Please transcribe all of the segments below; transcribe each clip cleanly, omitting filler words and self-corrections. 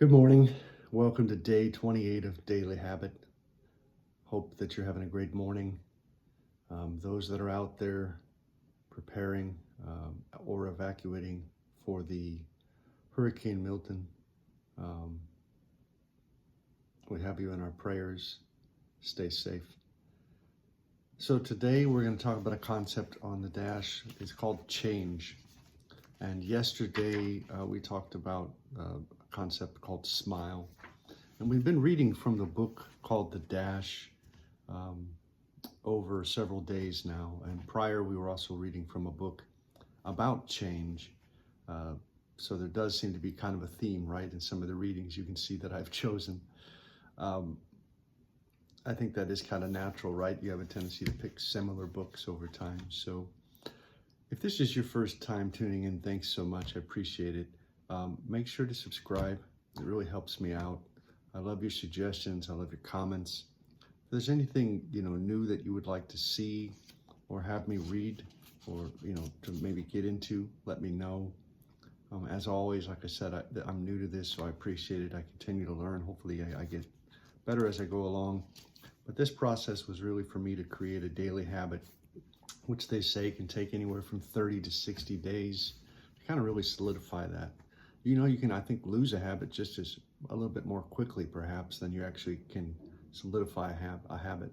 Good morning. Welcome to day 28 of Daily Habit. Hope that you're having a great morning. Those that are out there preparing or evacuating for the Hurricane Milton, um, we have you in our prayers. Stay safe. So today we're going to talk about a concept on the dash. It's called change. And yesterday we talked about a concept called smile. And we've been reading from the book called The Dash over several days now. And prior, we were also reading from a book about change. So there does seem to be kind of a theme, right? In some of the readings you can see that I've chosen. I think that is kind of natural, right? You have a tendency to pick similar books over time. So if this is your first time tuning in, thanks so much. I appreciate it. Make sure to subscribe. It really helps me out. I love your suggestions. I love your comments. If there's anything, new that you would like to see or have me read or, to maybe get into, let me know. As always, like I said, I'm new to this, so I appreciate it. I continue to learn. Hopefully I get better as I go along. But this process was really for me to create a daily habit, which they say can take anywhere from 30 to 60 days to kind of really solidify that. You can, I think, lose a habit just as a little bit more quickly, perhaps, than you actually can solidify a habit.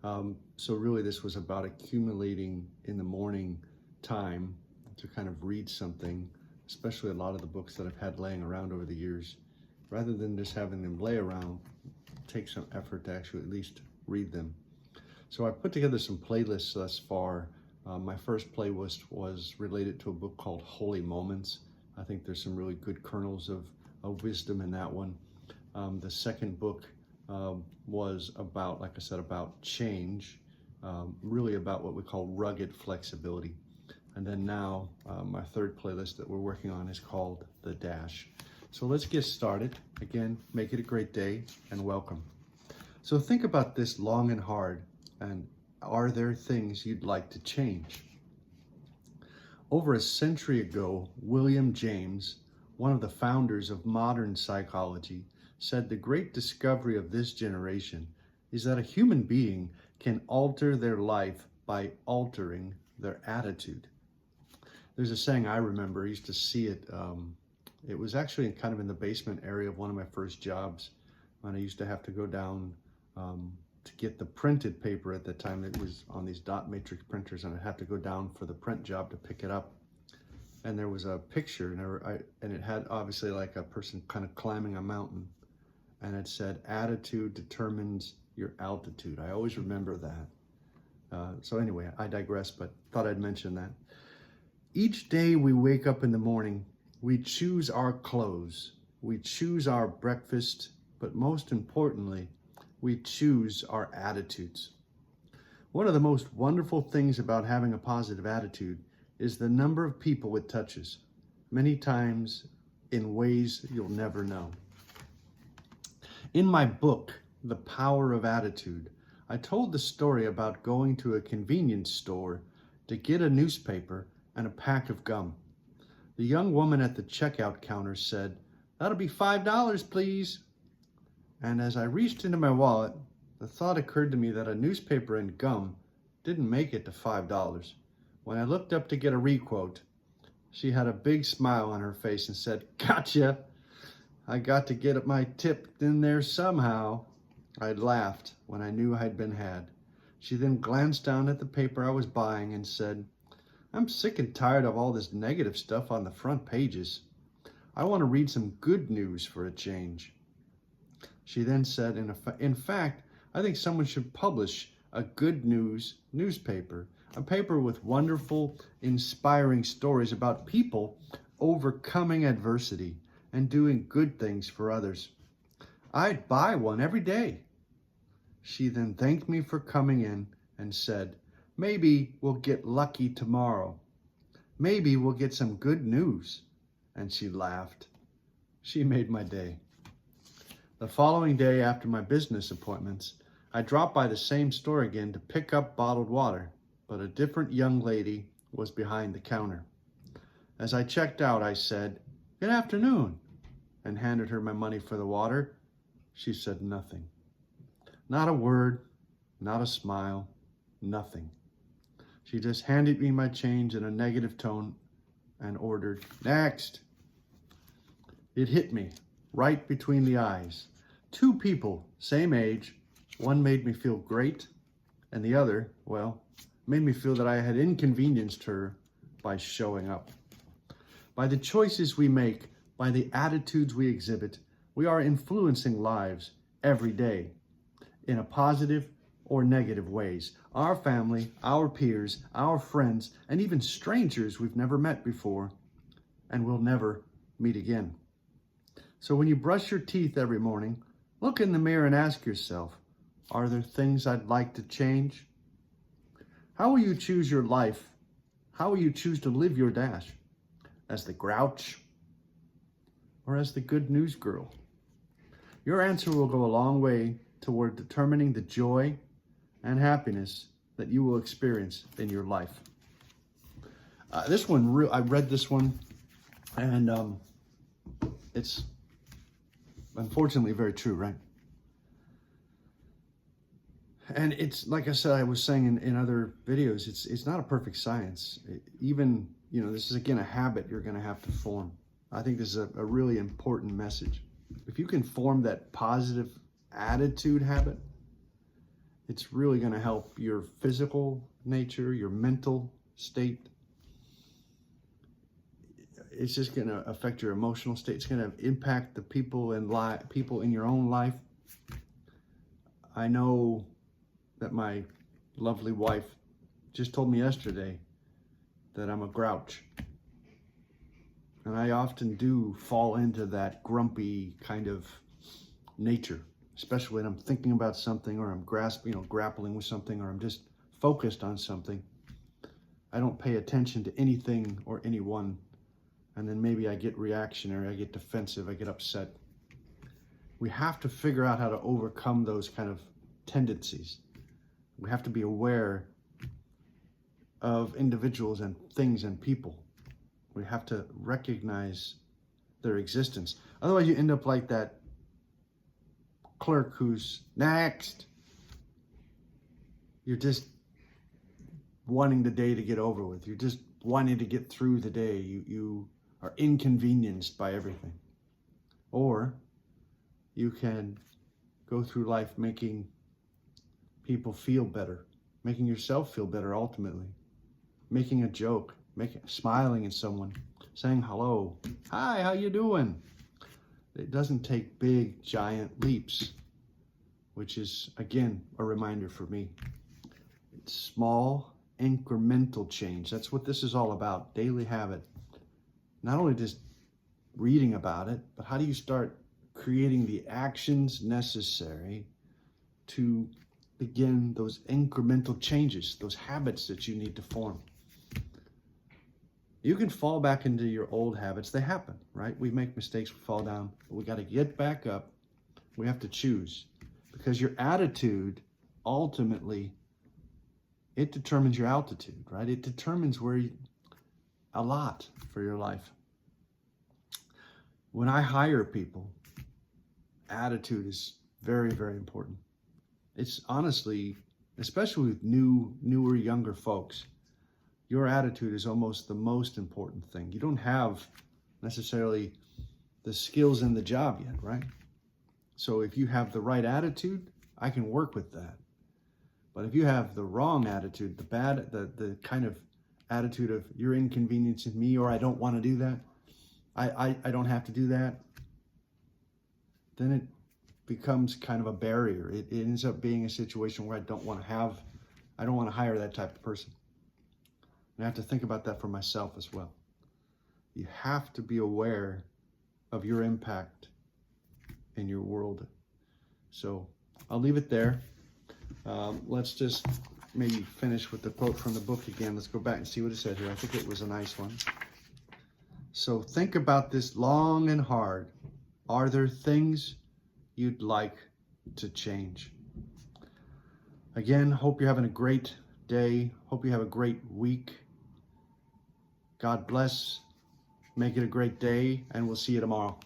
So really, this was about accumulating in the morning time to kind of read something, especially a lot of the books that I've had laying around over the years. Rather than just having them lay around, take some effort to actually at least read them. So I put together some playlists thus far. My first playlist was related to a book called Holy Moments. I think there's some really good kernels of wisdom in that one. The second book was about, like I said, about change, really about what we call rugged flexibility. And then now my third playlist that we're working on is called The Dash. So let's get started. Again, make it a great day and welcome. So think about this long and hard. And are there things you'd like to change? Over a century ago, William James, one of the founders of modern psychology, said the great discovery of this generation is that a human being can alter their life by altering their attitude. There's a saying I remember, I used to see it. It was actually kind of in the basement area of one of my first jobs when I used to have to go down to get the printed paper at the time. It was on these dot matrix printers, and I'd have to go down for the print job to pick it up. And there was a picture, and it had obviously like a person kind of climbing a mountain, and it said, "Attitude determines your altitude." I always remember that. So anyway, I digress, but thought I'd mention that. Each day we wake up in the morning, we choose our clothes, we choose our breakfast, but most importantly, we choose our attitudes. One of the most wonderful things about having a positive attitude is the number of people it touches, many times in ways you'll never know. In my book, The Power of Attitude, I told the story about going to a convenience store to get a newspaper and a pack of gum. The young woman at the checkout counter said, "That'll be $5, please." And as I reached into my wallet, the thought occurred to me that a newspaper and gum didn't make it to $5. When I looked up to get a requote, she had a big smile on her face and said, "Gotcha! I got to get my tip in there somehow." I laughed when I knew I'd been had. She then glanced down at the paper I was buying and said, "I'm sick and tired of all this negative stuff on the front pages. I want to read some good news for a change." She then said, in fact, I think someone should publish a good news newspaper, a paper with wonderful, inspiring stories about people overcoming adversity and doing good things for others. I'd buy one every day. She then thanked me for coming in and said, "Maybe we'll get lucky tomorrow. Maybe we'll get some good news." And she laughed. She made my day. The following day after my business appointments, I dropped by the same store again to pick up bottled water, but a different young lady was behind the counter. As I checked out, I said, "Good afternoon. and handed her my money for the water, she said nothing. Not a word, not a smile, nothing. She just handed me my change in a negative tone and ordered, "Next." It hit me right between the eyes. Two people, same age, one made me feel great, and the other, well, made me feel that I had inconvenienced her by showing up. By the choices we make, by the attitudes we exhibit, we are influencing lives every day in a positive or negative ways. Our family, our peers, our friends, and even strangers we've never met before and will never meet again. So when you brush your teeth every morning, look in the mirror and ask yourself, are there things I'd like to change? How will you choose your life? How will you choose to live your dash? As the grouch or as the good news girl? Your answer will go a long way toward determining the joy and happiness that you will experience in your life. This one, I read this one, and it's unfortunately very true, right? And it's like I said, I was saying in other videos, it's not a perfect science. Even, this is again a habit you're going to have to form. I think this is a really important message. If you can form that positive attitude habit, it's really going to help your physical nature, your mental state. It's just going to affect your emotional state. It's going to impact the people in your own life. I know that my lovely wife just told me yesterday that I'm a grouch. And I often do fall into that grumpy kind of nature, especially when I'm thinking about something or I'm grappling with something or I'm just focused on something. I don't pay attention to anything or anyone. And then maybe I get reactionary, I get defensive, I get upset. We have to figure out how to overcome those kind of tendencies. We have to be aware of individuals and things and people. We have to recognize their existence. Otherwise you end up like that clerk who's next. You're just wanting the day to get over with. You're just wanting to get through the day. You are inconvenienced by everything. Or you can go through life making people feel better, making yourself feel better ultimately, making a joke, smiling at someone, saying hello, hi, how you doing? It doesn't take big, giant leaps, which is, again, a reminder for me. It's small, incremental change. That's what this is all about, daily habit. Not only just reading about it, but how do you start creating the actions necessary to begin those incremental changes, those habits that you need to form. You can fall back into your old habits. They happen, right? We make mistakes, we fall down, but we got to get back up. We have to choose, because your attitude, ultimately, it determines your altitude, right? It determines a lot for your life. When I hire people, attitude is very, very important. It's honestly, especially with newer, younger folks, your attitude is almost the most important thing. You don't have necessarily the skills in the job yet, right? So if you have the right attitude, I can work with that. But if you have the wrong attitude, the kind of attitude of you're inconveniencing me, or I don't want to do that, I don't have to do that, then it becomes kind of a barrier. It ends up being a situation where I don't want to hire that type of person. And I have to think about that for myself as well. You have to be aware of your impact in your world. So I'll leave it there. Let's just maybe finish with the quote from the book again. Let's go back and see what it said here. I think it was a nice one. So think about this long and hard. Are there things you'd like to change? Again, hope you're having a great day. Hope you have a great week. God bless. Make it a great day, and we'll see you tomorrow.